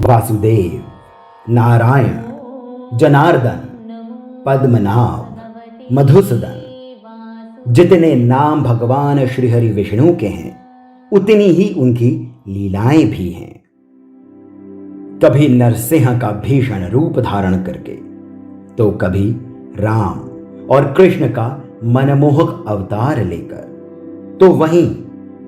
वासुदेव, नारायण, जनार्दन, पद्मनाभ, मधुसूदन। जितने नाम भगवान श्रीहरि विष्णु के हैं उतनी ही उनकी लीलाएं भी हैं। कभी नरसिंह का भीषण रूप धारण करके, तो कभी राम और कृष्ण का मनमोहक अवतार लेकर, तो वहीं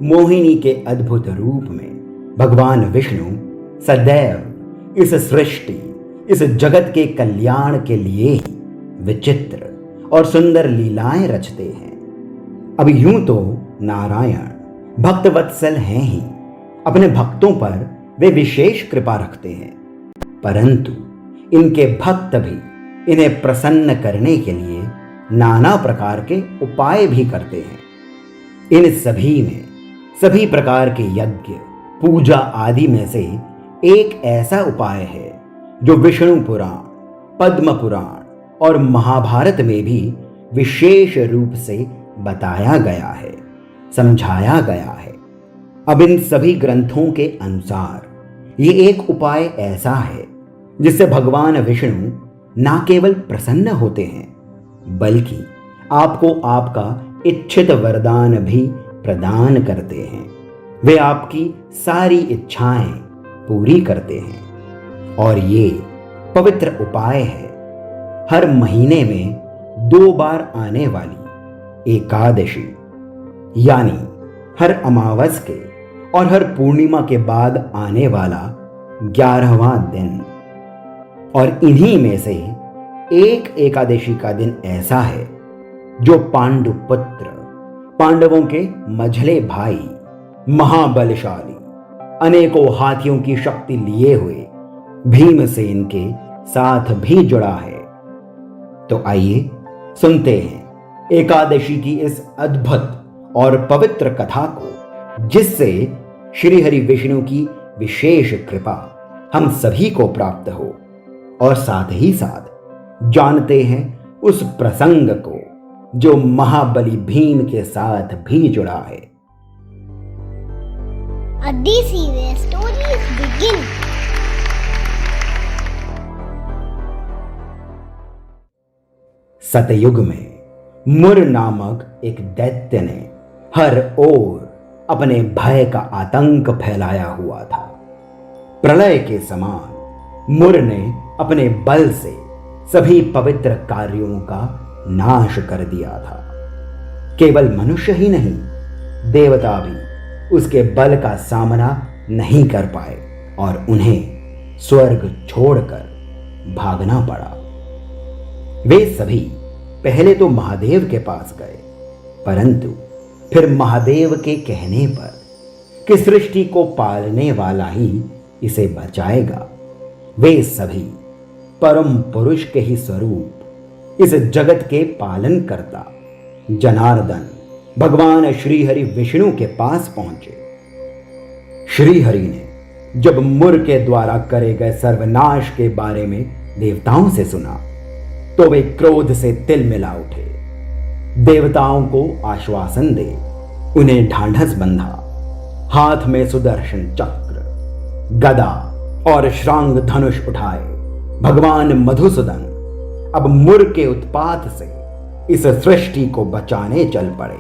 मोहिनी के अद्भुत रूप में भगवान विष्णु सदैव इस सृष्टि, इस जगत के कल्याण के लिए ही विचित्र और सुंदर लीलाएं रचते हैं। अब यूं तो नारायण भक्तवत्सल हैं ही, अपने भक्तों पर वे विशेष कृपा रखते हैं, परंतु इनके भक्त भी इन्हें प्रसन्न करने के लिए नाना प्रकार के उपाय भी करते हैं। इन सभी में सभी प्रकार के यज्ञ, पूजा आदि में से एक ऐसा उपाय है जो विष्णु पुराण, पद्म पुराण और महाभारत में भी विशेष रूप से बताया गया है, समझाया गया है। अब इन सभी ग्रंथों के अनुसार ये एक उपाय ऐसा है जिससे भगवान विष्णु ना केवल प्रसन्न होते हैं, बल्कि आपको आपका इच्छित वरदान भी प्रदान करते हैं। वे आपकी सारी इच्छाएं पूरी करते हैं। और ये पवित्र उपाय है हर महीने में 2 बार आने वाली एकादशी, यानी हर अमावस के और हर पूर्णिमा के बाद आने वाला 11वां दिन। और इन्हीं में से एक एकादशी का दिन ऐसा है जो पांडु पुत्र, पांडवों के मझले भाई, महाबलशाली, अनेकों हाथियों की शक्ति लिए हुए भीमसेन के साथ भी जुड़ा है। तो आइए सुनते हैं एकादशी की इस अद्भुत और पवित्र कथा को, जिससे श्री हरि विष्णु की विशेष कृपा हम सभी को प्राप्त हो। और साथ ही साथ जानते हैं उस प्रसंग को जो महाबली भीम के साथ भी जुड़ा है। सतयुग में मुर नामक एक दैत्य ने हर ओर अपने भय का आतंक फैलाया हुआ था। प्रलय के समान मुर ने अपने बल से सभी पवित्र कार्यों का नाश कर दिया था। केवल मनुष्य ही नहीं, देवता भी उसके बल का सामना नहीं कर पाए और उन्हें स्वर्ग छोड़कर भागना पड़ा। वे सभी पहले तो महादेव के पास गए, परंतु फिर महादेव के कहने पर कि सृष्टि को पालने वाला ही इसे बचाएगा, वे सभी परम पुरुष के ही स्वरूप इस जगत के पालन करता जनार्दन भगवान श्री हरि विष्णु के पास पहुंचे। श्री हरि ने जब मुर के द्वारा करे गए सर्वनाश के बारे में देवताओं से सुना, तो वे क्रोध से तिलमिला उठे। देवताओं को आश्वासन दे उन्हें ढांढस बंधा, हाथ में सुदर्शन चक्र, गदा और श्रांग धनुष उठाए भगवान मधुसूदन अब मुर के उत्पात से इस सृष्टि को बचाने चल पड़े।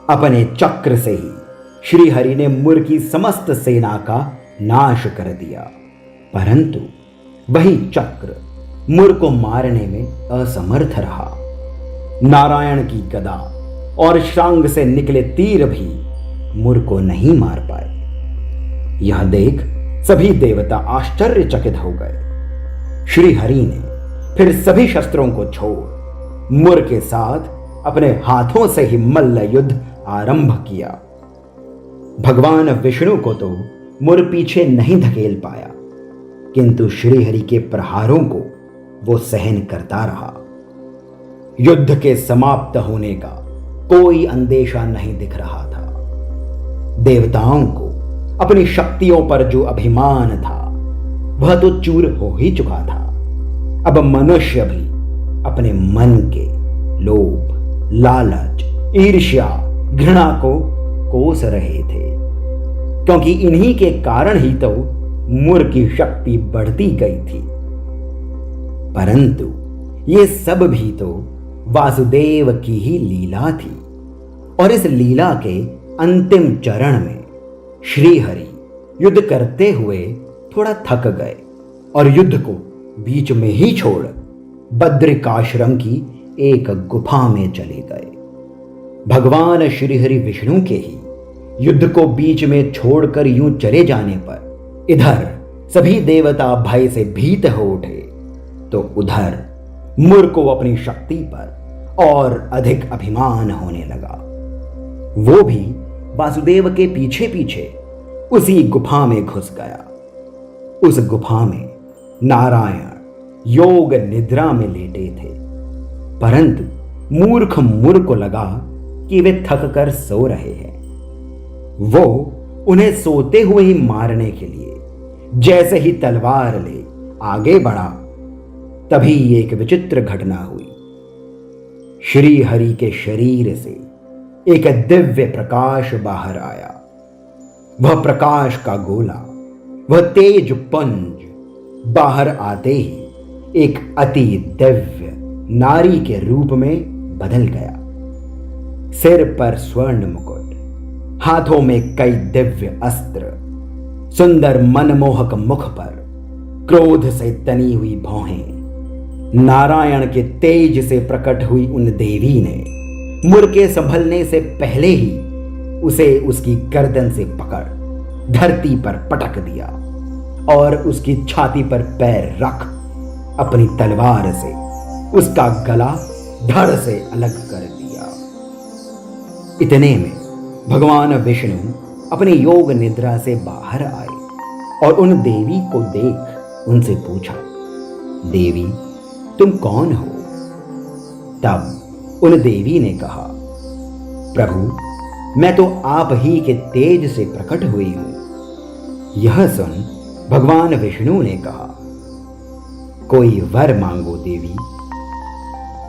अपने चक्र से ही श्री हरि ने मुर की समस्त सेना का नाश कर दिया, परंतु वही चक्र मुर को मारने में असमर्थ रहा। नारायण की गदा और श्रांग से निकले तीर भी मुर को नहीं मार पाए। यह देख सभी देवता आश्चर्यचकित हो गए। श्री हरि ने फिर सभी शस्त्रों को छोड़ मुर के साथ अपने हाथों से ही मल्ल युद्ध आरंभ किया। भगवान विष्णु को तो मुर पीछे नहीं धकेल पाया, किंतु श्री हरि के प्रहारों को वो सहन करता रहा। युद्ध के समाप्त होने का कोई अंदेशा नहीं दिख रहा था। देवताओं को अपनी शक्तियों पर जो अभिमान था वह तो चूर हो ही चुका था। अब मनुष्य भी अपने मन के लोभ, लालच, ईर्ष्या, घृणा को कोस रहे थे, क्योंकि इन्हीं के कारण ही तो मुर की शक्ति बढ़ती गई थी। परंतु ये सब भी तो वासुदेव की ही लीला थी, और इस लीला के अंतिम चरण में श्रीहरि युद्ध करते हुए थोड़ा थक गए और युद्ध को बीच में ही छोड़ बद्रिकाश्रम की एक गुफा में चले गए। भगवान श्रीहरि विष्णु के ही युद्ध को बीच में छोड़कर यूं चले जाने पर इधर सभी देवता भय से भीत हो उठे, तो उधर मुर को अपनी शक्ति पर और अधिक अभिमान होने लगा। वो भी वासुदेव के पीछे पीछे उसी गुफा में घुस गया। उस गुफा में नारायण योग निद्रा में लेटे थे, परंतु मूर्ख मुर को लगा कि वे थक कर सो रहे हैं। वो उन्हें सोते हुए ही मारने के लिए जैसे ही तलवार ले आगे बढ़ा, तभी एक विचित्र घटना हुई। श्री हरि के शरीर से एक दिव्य प्रकाश बाहर आया। वह प्रकाश का गोला, वह तेज पुंज बाहर आते ही एक अति दिव्य नारी के रूप में बदल गया। सिर पर स्वर्ण मुकुट, हाथों में कई दिव्य अस्त्र, सुंदर मनमोहक मुख पर क्रोध से तनी हुई भौहें। नारायण के तेज से प्रकट हुई उन देवी ने मुर के संभलने से पहले ही उसे उसकी गर्दन से पकड़ धरती पर पटक दिया और उसकी छाती पर पैर रख अपनी तलवार से उसका गला धड़ से अलग कर दिया। इतने में भगवान विष्णु अपनी योग निद्रा से बाहर आए और उन देवी को देख उनसे पूछा, देवी तुम कौन हो? तब उन देवी ने कहा, प्रभु मैं तो आप ही के तेज से प्रकट हुई हूं। यह सुन भगवान विष्णु ने कहा, कोई वर मांगो देवी।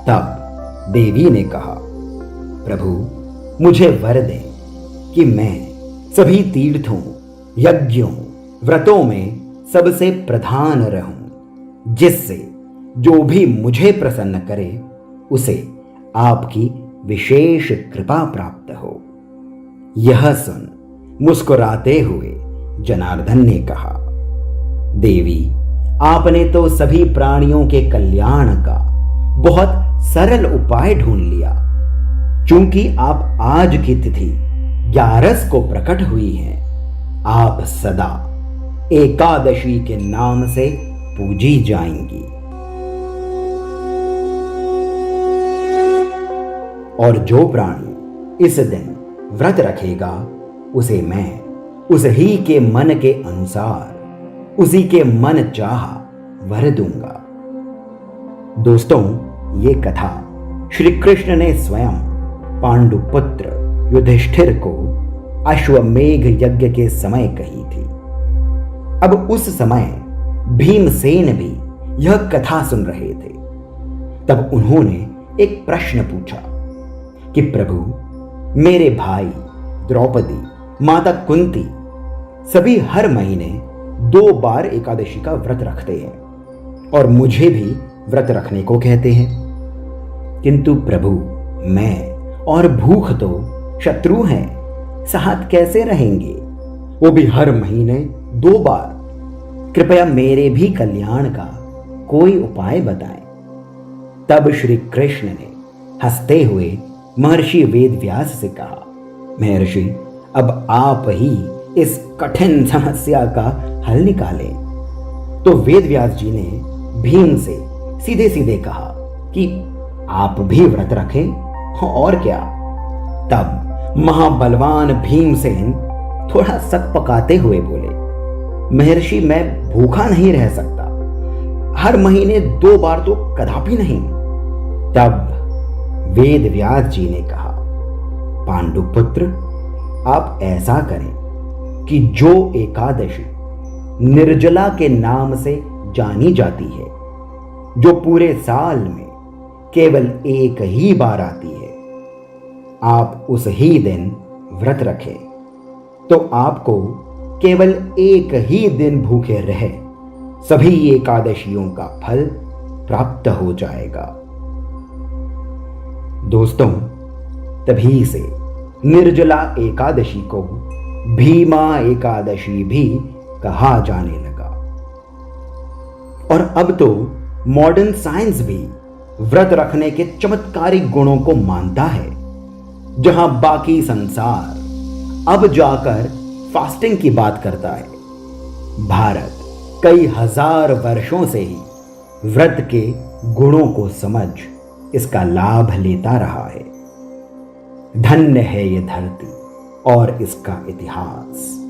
तब देवी ने कहा, प्रभु मुझे वर दें कि मैं सभी तीर्थों, यज्ञों, व्रतों में सबसे प्रधान रहूं, जिससे जो भी मुझे प्रसन्न करे उसे आपकी विशेष कृपा प्राप्त हो। यह सुन मुस्कुराते हुए जनार्दन ने कहा, देवी आपने तो सभी प्राणियों के कल्याण का बहुत सरल उपाय ढूंढ लिया। चूंकि आप आज की तिथि 11 को प्रकट हुई हैं, आप सदा एकादशी के नाम से पूजी जाएंगी। और जो प्राणी इस दिन व्रत रखेगा उसे मैं उस ही के मन के अनुसार, उसी के मन चाह वर दूंगा। दोस्तों, ये कथा श्री कृष्ण ने स्वयं पांडुपुत्र युधिष्ठिर को अश्वमेघ यज्ञ के समय कही थी। अब उस समय भीमसेन भी यह कथा सुन रहे थे। तब उन्होंने एक प्रश्न पूछा कि प्रभु मेरे भाई द्रौपदी, माता कुंती सभी हर महीने 2 बार एकादशी का व्रत रखते हैं और मुझे भी व्रत रखने को कहते हैं, किंतु प्रभु मैं और भूख तो शत्रु हैं, साथ कैसे रहेंगे? वो भी हर महीने 2 बार। कृपया मेरे भी कल्याण का कोई उपाय बताएं। तब श्री कृष्ण ने हंसते हुए महर्षि वेदव्यास से कहा, महर्षि अब आप ही इस कठिन समस्या का हल निकालें। तो वेदव्यास जी ने भीम से सीधे सीधे कहा कि आप भी व्रत रखें, और क्या। तब महाबलवान भीमसेन थोड़ा सक पकाते हुए बोले, महर्षि मैं भूखा नहीं रह सकता, हर महीने 2 बार तो कदापि नहीं। तब वेद व्यास जी ने कहा, पांडुपुत्र आप ऐसा करें कि जो एकादशी निर्जला के नाम से जानी जाती है, जो पूरे साल में केवल एक ही बार आती है, आप उस ही दिन व्रत रखें तो आपको केवल एक ही दिन भूखे रहे सभी एकादशियों का फल प्राप्त हो जाएगा। दोस्तों, तभी से निर्जला एकादशी को भीमा एकादशी भी कहा जाने लगा। और अब तो मॉडर्न साइंस भी व्रत रखने के चमत्कारिक गुणों को मानता है। जहां बाकी संसार अब जाकर फास्टिंग की बात करता है, भारत कई हजार वर्षों से ही व्रत के गुणों को समझ इसका लाभ लेता रहा है। धन्य है ये धरती और इसका इतिहास।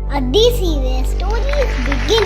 A DC where stories begin.